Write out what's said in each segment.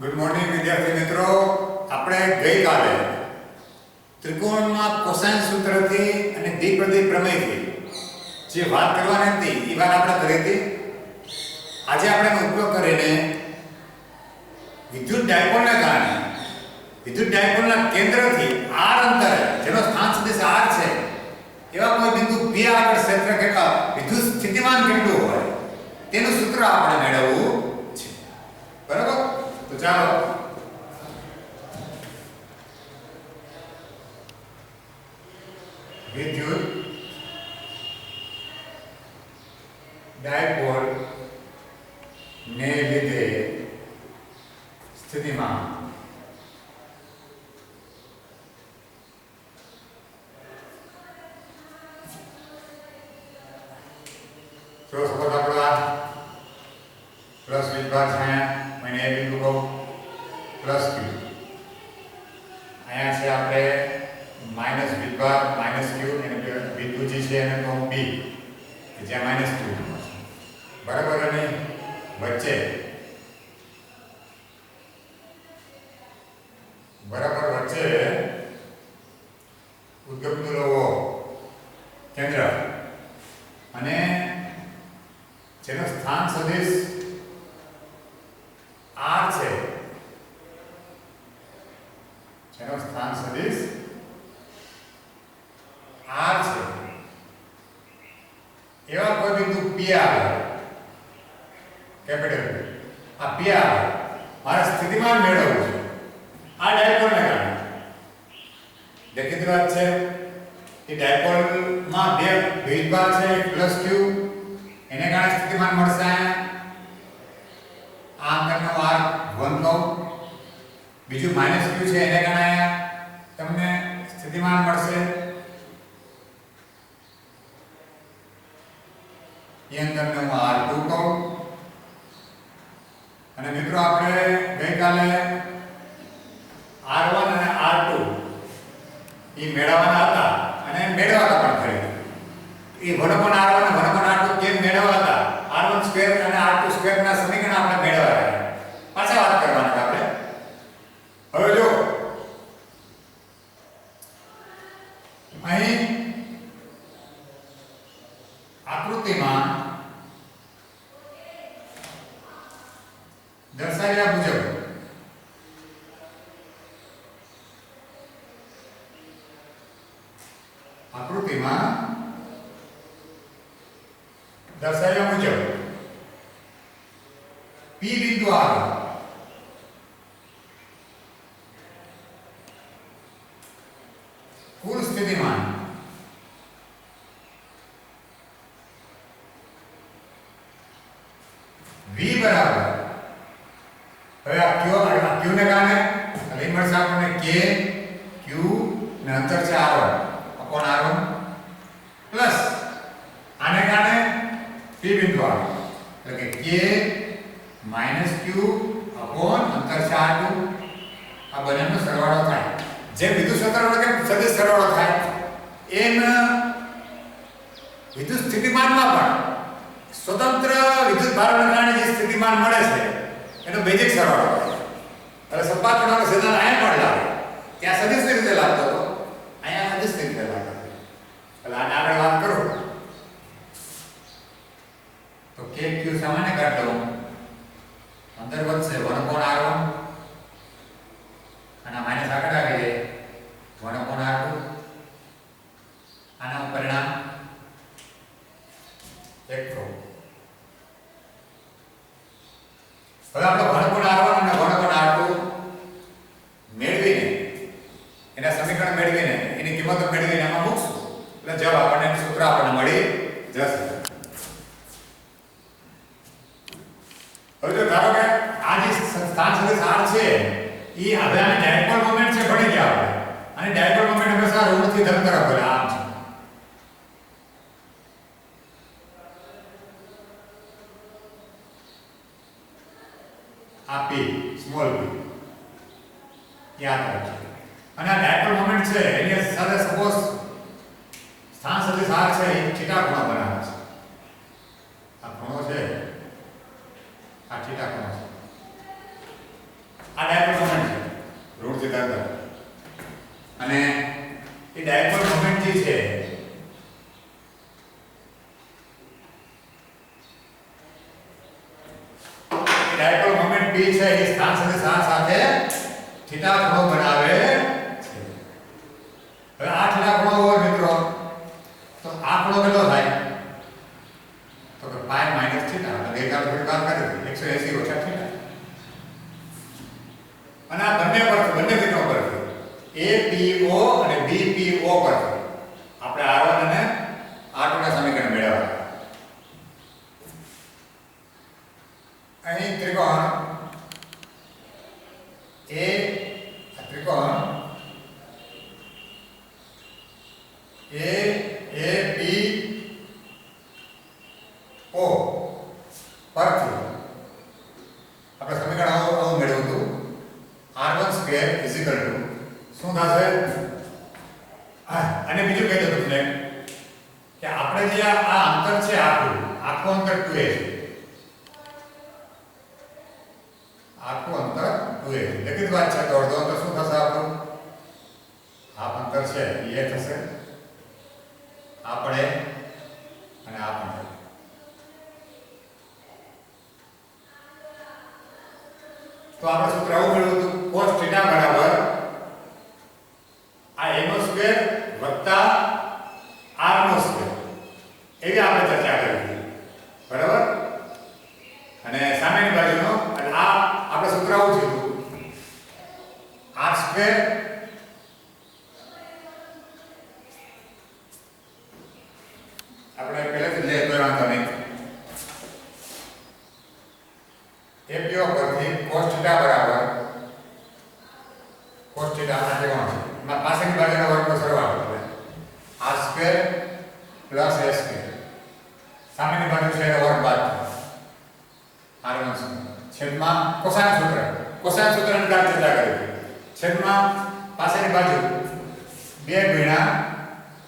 Good morning વિદ્યાર્થી મિત્રો. આપણે ગઈકાલે ત્રિકોણમાં કોસાઇન સૂત્રથી અને દ્વિપદી પ્રમેયથી જે વાત કરવાની હતી એ વાત આપણે કરી હતી. આજે આપણે એનો ઉપયોગ કરીને વિદ્યુત ડાયપોલને કારણે વિદ્યુત ડાયપોલના કેન્દ્રથી r અંતરે જેનો સ્થાન સદિશ r છે એવા કોઈ બિંદુ p આગળ ક્ષેત્ર કેટલા વિદ્યુત સ્થિતિમાન કેટલું હોય તેનું સૂત્ર આપણે મેળવવું છે. બરાબર? તો ચાલો વિદ્યુત ડાયપોલ ને લીધે સ્થિતિમાન તો સપોઝ આપણો આ પ્લસ વિભાગ છે, મને એ બિંદુ કહું પ્લસ ક્યુ, અહીંયા છે આપણે માઇનસ વિભાગ માઇનસ ક્યુ અને બિંદુ જે છે એને કહું બી કે જ્યાં માઇનસ ક્યુ બરાબર. અને વચ્ચે બરાબર વચ્ચે ઉદ્ગમનું લો કેન્દ્ર અને જેનો સ્થાન સદિશ r છે, જેનો સ્થાન સદિશ r છે એવા કોઈ બિંદુ p આવે કેપિટલ આ p આવે મારે સ્થિતિમાન મેળવવું છે આ ડાયપોલને કારણે. દેખીતી વાત છે કે ડાયપોલમાં બે વિભાગ છે, પ્લસ ક્યુ એને કારણે સ્થિતિમાન મળશે. આ અંતરનો r 1 કહું, બીજું માઇનસ ક્યુ છે એને કારણે તમને સ્થિતિમાન મળશે. એ અંતરને હું r2 કહું. અને મિત્રો આપણે ગઈકાલે r1 અને r2 એ મેળવવાના હતા અને મેળવવાના પણ ખરી. એ 1/r1 અને 1/r2 કેમ મેળવવા હતા, r1 સ્ક્વેર અને r2 સ્ક્વેર ના સમીકરણ આપણે મેળવ્યા. પાછા વાત કરવાના છે આપણે. હવે જો અહીં આકૃતિમાં દર્શાવ્યા મુજબ આકૃતિમાં દર્શાવ્યા મુજબ P બિંદુ આવે કુલ સ્થિતિમાન V બરાબર, હવે આ Q ને કારણે લઈ મળશે આપણને K Q ને અંતર છે R1 અપોન R1 પ્લસ આને કારણે P બિંદુ આવે એટલે કે K માઇનસ Q અપોન અંતર છે R2. આ બંનેનો સરવાળો થાય. જેમ વિદ્યુત સરવાળો કે સદિશ સરવાળો થાય એમ વિદ્યુત સ્થિતિમાનમાં પણ સ્વતંત્ર વિદ્યુત ભારણને કારણે જે સ્થિતિમાન મળે છે એનો બેઝિક સરવાળો થાય. એટલે સપાટનો સિદ્ધાંત અહીંયા પણ લાગે, ત્યાં સદિશની રીતે લાગતો હતો, અહીંયા અદિશની રીતે લાગતો. એટલે આને આગળ વાત કરો તો k q સામાન્ય કાઢ દઉં, અંદર વધશે 1/r1 અને માઈનસ આગળ આવી જાય 1/r2. આનું પરિણામ એક થો. હવે આપણે 1/r1 અને 1/r2 મેળવીને એના સમીકરણ મેળવીને એની કિંમતો મેળવીને આમાં મૂકશું એટલે જવાબ આપણને સૂત્ર આપણને મળી જશે. હવે જો ધારો કે આ જે સ્થાન સદિશ r છે એ હવે આને ડાયપોલ મોમેન્ટ છે ભણી ગયા આપણે, અને ડાયપોલ મોમેન્ટ હંમેશા ઋણથી ધન તરફ હોય. આમ છે આ p સ્મોલ p યાદ રાખજો. અને આ ડાયપોલ મોમેન્ટ છે એની સાથે સપોઝ સ્થાન સદિશ r છે એ થીટા ખૂણો બનાવે છે. આ ખૂણો છે આ થીટા ખૂણો છે. આ ડાયપોલ મોમેન્ટ છે ઋણ થીટા અંદર અને એ ડાયપોલ મોમેન્ટ જે છે ડાયપોલ મોમેન્ટ p છે એ સ્થાન સાથે થીટા ખૂણો બનાવે છે. હવે આ થીટા ખૂણો હોય મિત્રો તો આ ખૂણો કેટલો થાય તો કે પાઈ માઈનસ થીટા એટલે ગઈકાલ ફેરફાર કરી 180 ઓછા થીટા અને આ બંને થીટા પર APO અને BPO પર આપણે R1 અને R2 ના સમીકરણ મેળવવા. અહીં ત્રિકોણ ત્રિકોણ AAPO પરથી આપણે સમીકરણ આવું મેળવ્યું હતું R1 સ્ક્વેર શું થશે અને બીજું કહી દઉં તમને કે આપણે જે આ અંતર છે આખું અંતર 2a છે. આખું અંતર 2a છે. લખિત વાત છે તો અડધો અંતર શું થશે આપણું હાફ અંતર છે એ થશે આપણે અને આ અંતર. તો આપણે સૂત્ર આવું મેળવ્યું હતું cos θ બરાબર આ a નો સ્ક્વેર વત્તા r નો સ્ક્વેર એવી આપણે ચર્ચા કરી બરાબર. અને સામેની બાજુનો એટલે આ આપણે સૂત્ર આવું છે r સ્ક્વેર આપણે પહેલેથી લે તો વાંધો નહીં APO પરથી cos θ બરાબર cos θ આ જેવું છે માં પાછળની બાજુના વર્ગનો સરવાળો એટલે r square plus a square સામેની બાજુ છે એનો વર્ગ બાદ r1 છેદમાં કોસાઇન સૂત્રની કામ ચર્ચા કરી છેદમાં પાછળની બાજુ 2 ગુણ્યા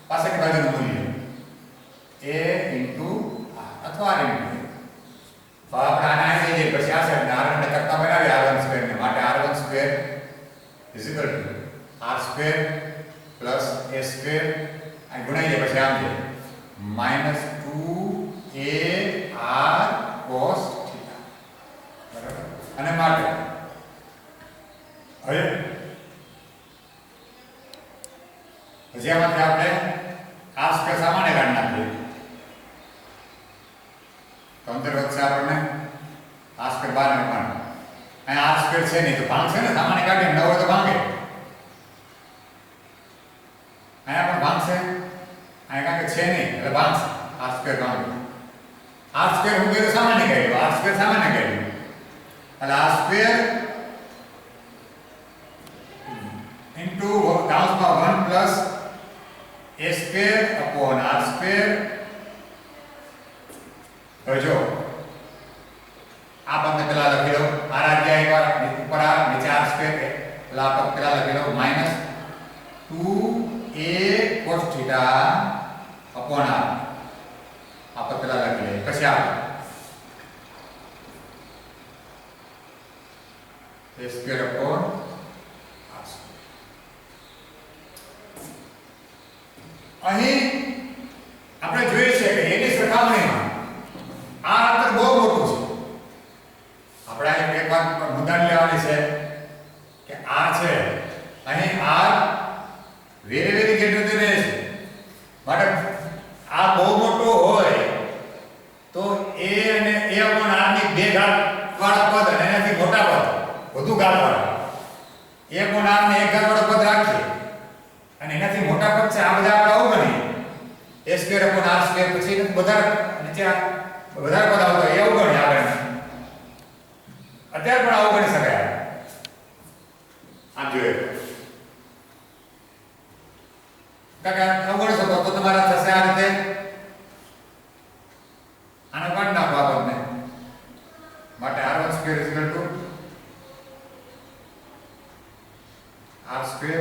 પાછળની બાજુનું મૂલ્ય a * અથવા r * તો આપણે આને આવી જઈએ પછી આ સાઈડને r ને કરતા બનાવી r1 સ્ક્વેર ને માટે r1 square r square plus a square આ ગુણાઈ જાય પછી આમ છે -2ar cos θ બરાબર. અને માટે હવે પછી આમાંથી આપણે r સ્ક્વેર સામાન્ય કાઢી નાખીએ તો અંતર વધશે આપણને r સ્ક્વેર 12 ને 5 અહીંયા r સ્ક્વેર છે નહીં તો ભાંગશે ને સામાન્ય કાઢીએ 9 હોય તો ભાંગે અહીંયા પણ ભાંગશે અહીંયા કાંઈ છે નહીં એટલે ભાંગશે r સ્ક્વેર ભાંગે r સ્ક્વેર હું કીધું સામાન્ય કાઢ્યું r સ્ક્વેર સામાન્ય કાઢ્યું એટલે r સ્ક્વેર ઇન્ટુ કૌંસમાં 1 plus a square upon r square. હવે જો આ પદને પેલા લખી લો r આ ગયા એકવાર ઉપર આ નીચે r સ્ક્વેર એટલે આ પદ પેલા લખી લો -2a cos θ અપોન r આ પદ પેલા લખી લે પછી આ a square upon r square. અહીં આપણે જોઈએ છે કે એની સરખામણીમાં આ અંતર બહુ મોટું છે. આપણે એક વાત મુદ્દાની લેવાની છે કે r છે અહીં r very greater than a છે માટે આ બહુ મોટો હોય તો a અને a upon r ની બે ઘાત વાળા પદ અને એનાથી મોટા પદ વધુ ઘાત વાળા a upon r ને એક ઘાત વાળો પદ રાખીએ અને એનાથી મોટા પદ છે આ બધા આપણે આવું ગણીએ a square upon r square પછી બધા નીચે વધારે પદ આવતો હોય એવું ગણીએ આપણે અત્યારે પણ આવું ગણી શકાય. આમ જોઈએ કાકા આવું ગણી શકો તો તમારા થશે આ રીતે આને કાઢી નાખો આ પદને માટે r1 સ્ક્વેર r સ્ક્વેર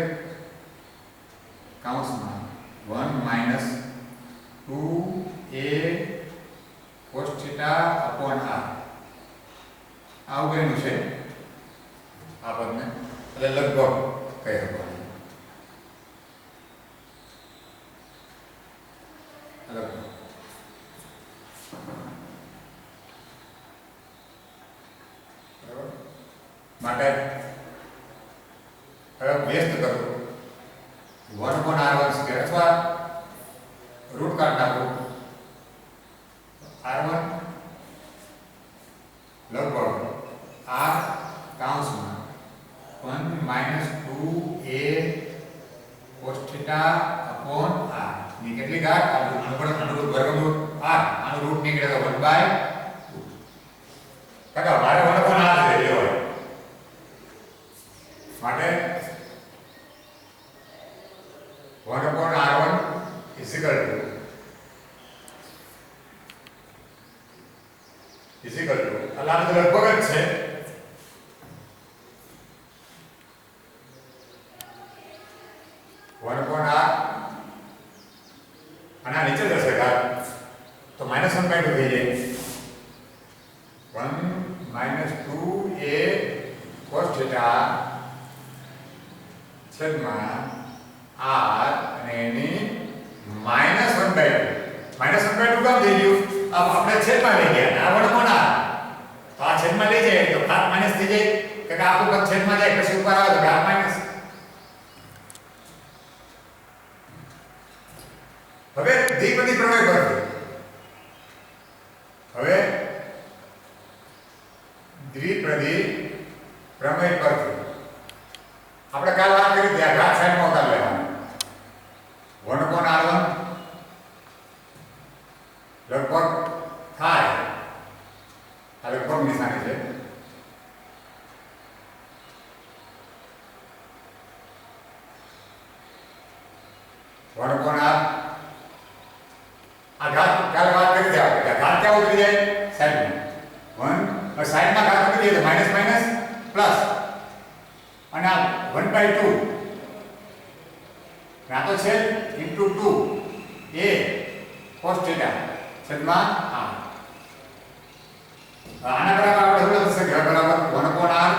કૌંસમાં 1 minus 2a cos θ upon r આવું ગણ્યું છે આ પદને એટલે લગભગ કહી શકવાનું લગભગ માટે હવે વ્યસ્ત કરું 1/r1 સ્ક્વેર અથવા રૂટ કાઢ નાખું r1 લગભગ r કાઉન્સમાં 1 - 2a cos θ upon r ની કેટલી ઘાત અનુરૂપ વર્ગમૂળ r આનું રૂટ નીકળે તો 1/2 કાકા મારે 1/r જ લેવો હોય માટે 1/r1 is equal to અલા તો લગભગ જ છે 1/r અને આ નીચે જશે ઘાત તો -1/2 થઈ જાય 1 - 2a cos θ છેદમાં r અને એની -1/2 -1/2 કામ થઈ ગયું આપણે છેદમાં લઈ ગયા આ 1/r તો આ છેદમાં લઈ જાય તો ઘાત માઈનસ થઈ જાય કે આખું પદ છેદમાં જાય પછી ઉપર આવે તો ઘાત માઈનસ હવે દ્વિપદી પ્રમેય પરથી હવે દ્વિપદી પ્રમેય પરથી આપણે કાલ વાત કરી ત્યાં ઘાત સાઈડમાં ઉતાર લેવાનો 1/r1 લગભગ થાય આ લગભગ નિશાની છે આ ઘાત કાલે વાત કરી છે આપણે ઘાત ક્યાં ઉતરી જાય સાઈડમાં 1 સાઈડમાં ઘાત ઉતરી જાય તો માઈનસ માઈનસ પ્લસ અને આ 1/2 આ તો છે * 2 a cos θ છેદમાં r આના બરાબર આપણે શું લખી શકીએ બરાબર 1/r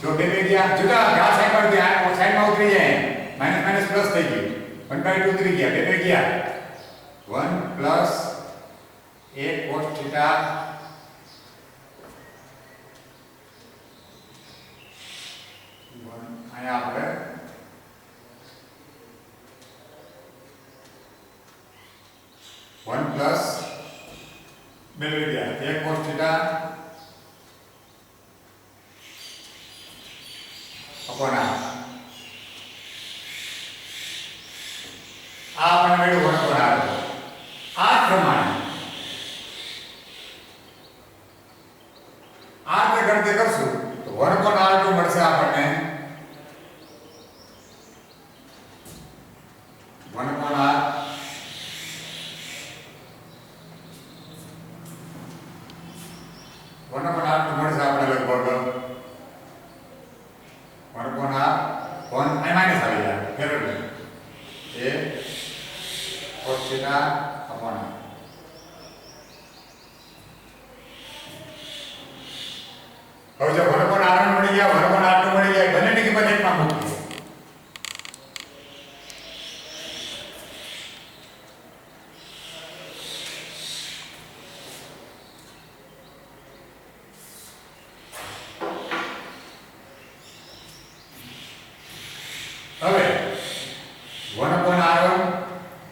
જો બે ગયા જુદા ઘાત સાઈડમાં ગયા સાઈડમાં ઉતરી જાય માઈનસ માઈનસ પ્લસ થઈ ગયું 1/2 ઉતરી ગયા બે ગયા 1 plus a cos θ અહીંયા આપણે 1 plus બે ગયા a cos θ upon r આ આપણે મેળવ્યું 1/r આ પ્રમાણે r ને ગણતરી કરશું તો 1/r2 મળશે આપણને 1/r 1/r2 મળશે આપણે લગભગ 1/r 1 માઈનસ આવી જાય ફેરવી એ cos θ upon r હવે જો 1/r1 મળી ગયા 1/r2 મળી ગયા બંનેની કિંમત એકમાં મૂકીએ હવે 1/r1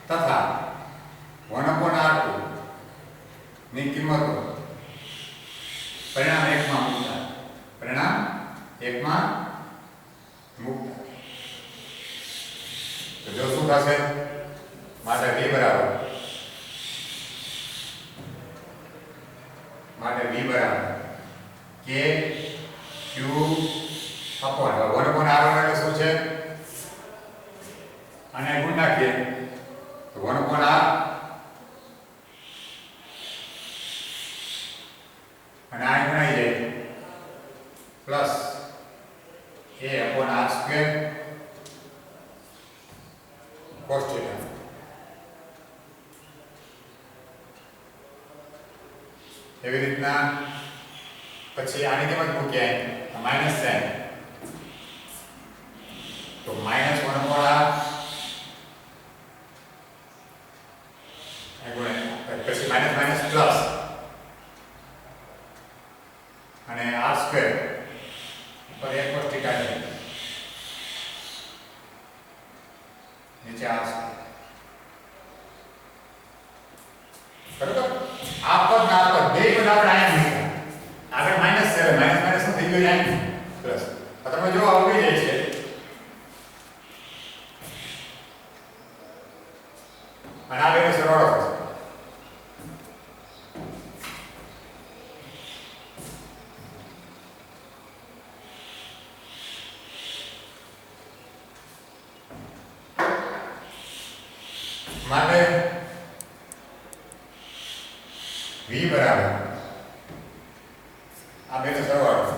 તથા 1/r2 ની કિંમતો પરિણામ 1 માં મૂકતા પરિણામ 1 માં મૂકતા તો જો શું થશે માટે v બરાબર k q upon 1/r1 એટલે શું છે અને ગુણ નાખીએ તો 1/r અને આ ગુણાઈ જાય plus a upon r square cos θ એવી રીતના પછી આની જેમ જ મૂકીએ માઈનસ સાઇન તો માઈનસ 1 ઉપર આ પછી માઈનસ માઈનસ પ્લસ અને r સ્ક્વેર પર 1 cos θ છે નીચે r સ્ક્વેર બરાબર આ પદ ના પદ બે પદ આપણે આયા મૂક્યા આગળ માઈનસ છે માઈનસ માઈનસ નું થઈ ગયું અહીં પ્લસ તો તમે જો આવી જાય છે અને આ બેનો સરવાળો થશે માટે v બરાબર આ બેનો સરવાળો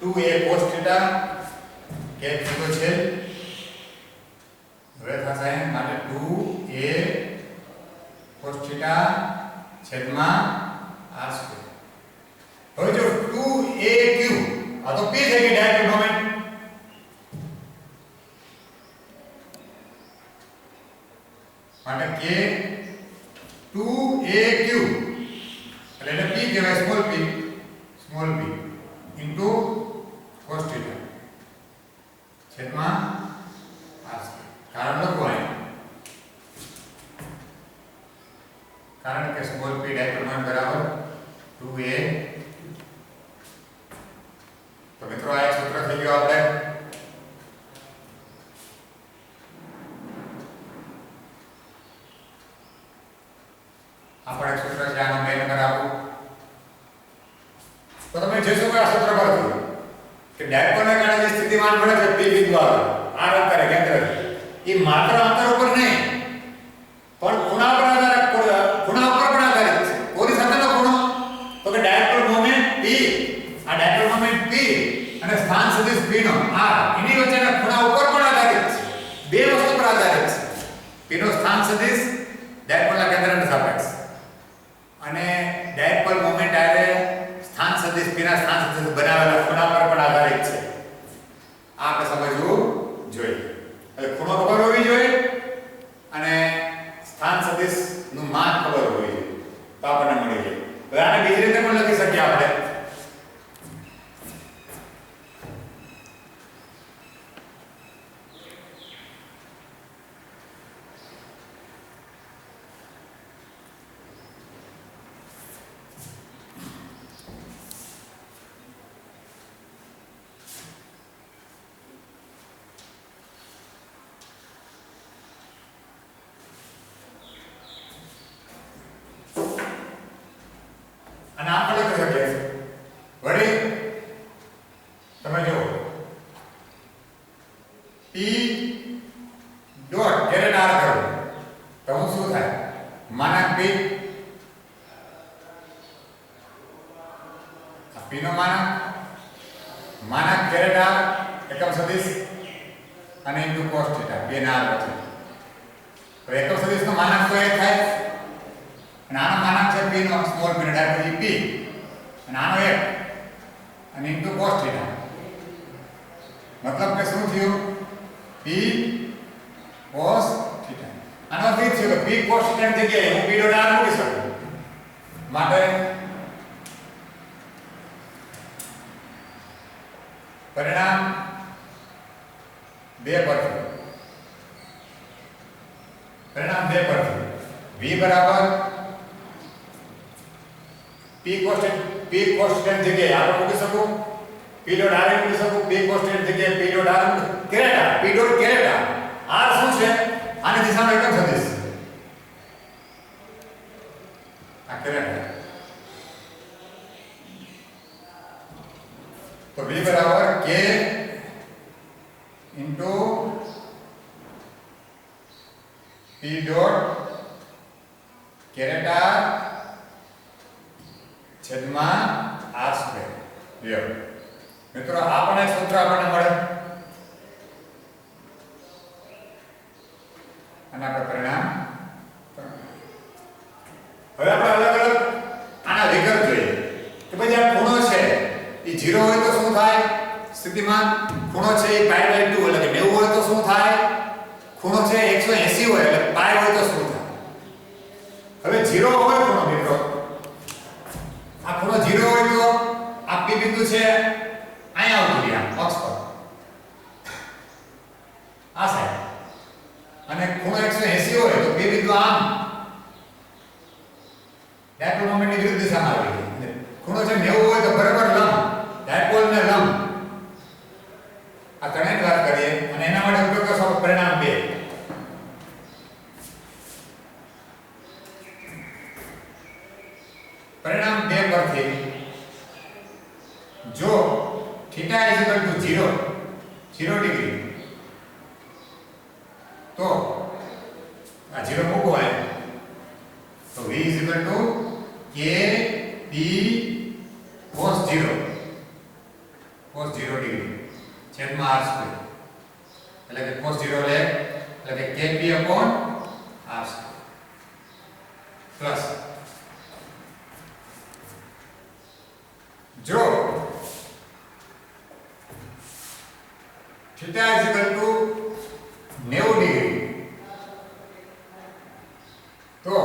2a cos θ કે કીધો છે હવે થશે માટે 2a cos θ છેદમાં r સ્ક્વેર હવે જો 2aq આ તો p થઈ ગઈ ડાયરેક્ટ મોમેન્ટ માટે k 2aq એટલે p કહેવાય સ્મોલ p ઇન્ટુ cos θ છેદમાં r સ્ક્વેર કારણ લખો અહીં કારણ કે સ્મોલ p ડાયરેક્ટ મોમેન્ટ બરાબર 2a તો મિત્રો આ એક સૂત્ર થઈ ગયું આપણે આપણે સૂત્ર છે આનો મેં નંબર આપું તો તમે જોશો કે આ સૂત્ર પરથી કે ડાયપોલને કારણે જે સ્થિતિમાન મળે છે p બિંદુ આવે r અંતરે કેન્દ્ર એ માત્ર અંતર ઉપર નહીં પણ ખૂણા પર આધારિત ખૂણા ઉપર પણ આધારિત છે કોની સાથેનો ખૂણો તો કે ડાયપોલ મોમેન્ટ p આ ડાયપોલ મોમેન્ટ p અને સ્થાન સદિશ p નો r એની વચ્ચેના ખૂણા ઉપર પણ આધારિત છે બે વસ્તુ પર આધારિત છે p નો સ્થાન સદિશ ડાયપોલના કેન્દ્રને સાપેક્ષ અને ડાયપોલ મોમેન્ટ આરે સ્થાન સદિશ p ના સ્થાન સદિશ બનાવેલા ખૂણા પર પણ આધારિત છે આ આપણે સમજવું જોઈએ એટલે ખૂણો ખબર હોવી જોઈએ અને સ્થાન સદિશ નું માન ખબર હોવી જોઈએ તો આપણને મળી જાય હવે આને બીજી રીતે પણ લખી શકીએ આપણે અને આપણે લખી શકીએ વળી તમે જો p ડોટ જ્યારે r કરો તો શું થાય માનક p આ p નો માનક જ્યારે r એકમ સદિશ અને ઇન્ટુ cos θ બે ના r વચ્ચે તો એકમ સદિશ નો માનક તો એક થાય નાનો માનક છે p નો સ્મોલ p નો ડાયરેક્ટ p નાનો એક અને ઇન્ટુ cos θ મતલબ કે શું થયું p cos θ આનો અર્થ એ છે કે p cos θ ની જગ્યાએ હું p ડોટ r મૂકી શકું માટે પરિણામ બે પરથી v બરાબર p cos θ ની જગ્યાએ આપણે મૂકી શકું p ડોટ r મૂકી શકું p cos θ ની જગ્યાએ p ડોટ r કેરેટા p ડોટ કેરેટા r શું છે આની દિશામાં એકમ સદિશ આ કેરેટા તો v બરાબર k ઇન્ટુ p ડોટ કેરેટા છેદમાં r સ્ક્વેર લ્યો મિત્રો આ પણ એક સૂત્ર આપણને મળે અને આપણે પરિણામ હવે આપણે અલગ અલગ આના વિગત જોઈએ કે ભાઈ આ ખૂણો છે 0 હોય તો શું થાય? સ્થિતિમાન ખૂણો છે એ π/2 એટલે કે 90 હોય તો શું થાય? ખૂણો છે 180 હોય એટલે π હોય તો શું થાય? હવે 0 હોય ખૂણો મિત્રો, આ ખૂણો 0 હોય તો આ P બિંદુ છે અહીંયા આવતું રહ્યા અક્ષ પર આ સાઈડ, અને ખૂણો 180 હોય તો P બિંદુ આમ ડાયપોલ મોમેન્ટની વિરુદ્ધ દિશામાં આવી ગઈ. ખૂણો છે 90 હોય તો બરાબર લંબ, ડાયપોલ ને લંબ. આ ત્રણેય વાત કરીએ અને એના માટે ઉપયોગ કરશો પરિણામ 2. પરિણામ 2 પરથી જો θ = 0 ડિગ્રી તો આ 0 મૂકો હોય તો v = k p cos 0 degree છેદમાં r², એટલે કે cos 0 લે એટલે કે kp r² પ્લસ જો θ = 90 ડિગ્રી તો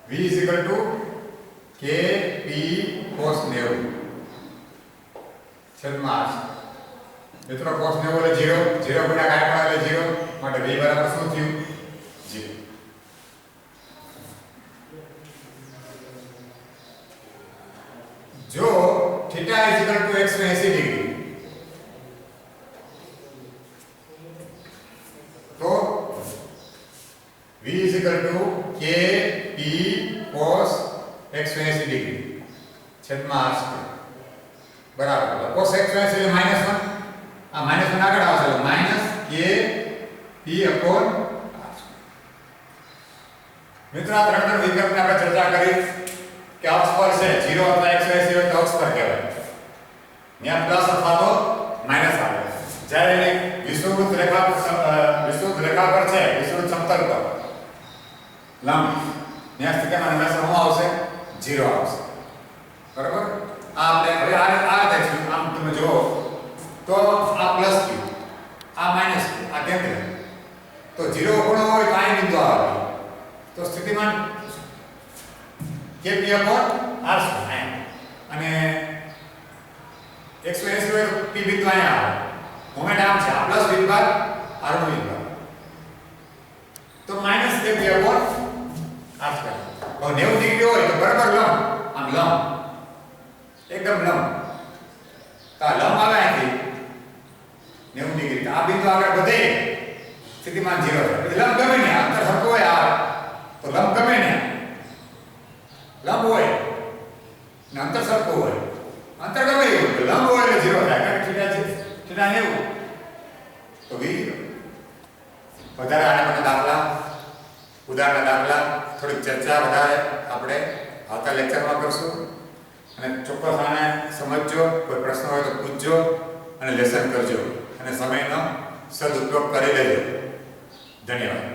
v = kp cos 90 છેદમાં r². મિત્રો cos 90 એટલે 0 ગુણ્યા કાંઈ પણ એટલે 0 માટે v બરાબર શું થયું? 0. જો θ = 180 ડિગ્રી તો v = kp cos 180 ડિગ્રી છેદમાં r² બરાબર. cos 180 એટલે -1, આ -1 આગળ આવશે એટલે -kp/r². મિત્રો આ ત્રણ વિકલ્પની આપણે ચર્ચા કરી કે અક્ષ પર છે 0 અથવા 180 હોય તો અક્ષ પર કહેવાય, ત્યાં પ્લસ અથવા તો માઈનસ આવે. જ્યારે વિષુવવૃત્ત રેખા પર છે, વિષુવવૃત્ત સમતલ પર લંબ, ત્યાં સ્થિતિમાન હંમેશા શું આવશે? 0 આવશે. બરાબર. આ આપણે હવે આ દેખ્યું આમ તમે જુઓ તો આ પ્લસ q, આ માઈનસ q, આ કેન્દ્ર તો 0 ખૂણો હોય તો આ બિંદુ આવે તો સ્થિતિમાન kp/r² અને 180 હોય તો p બિંદુ અહીંયા આવે. મોમેન્ટ આમ છે, આ પ્લસ વિભાગ r નો વિભાગ તો -kp/r². હવે 90 ડિગ્રી હોય તો બરાબર લંબ, આમ લંબ એકદમ લંબ, તો આ લંબ આવે અહીંથી 90 ડિગ્રી, આ બિંદુ આગળ વધે સ્થિતિમાન 0 છે. લંબ ગમે ને અંતર સરખું હોય આ તો લંબ ગમે ને લંબ હોય ને અંતર સરખું હોય, અંતર ગમે એવું લંબ હોય એટલે 0 થાય કારણ કે θ 90 તો v 0. વધારે આના પર દાખલા ઉદાહરણ દાખલા થોડીક ચર્ચા વધારે આપણે આવતા લેક્ચરમાં કરશું અને ચોક્કસ આને સમજજો, કોઈ પ્રશ્ન હોય તો પૂછજો અને લેસન કરજો અને સમયનો સદુપયોગ કરી લેજો. ધન્યવાદ.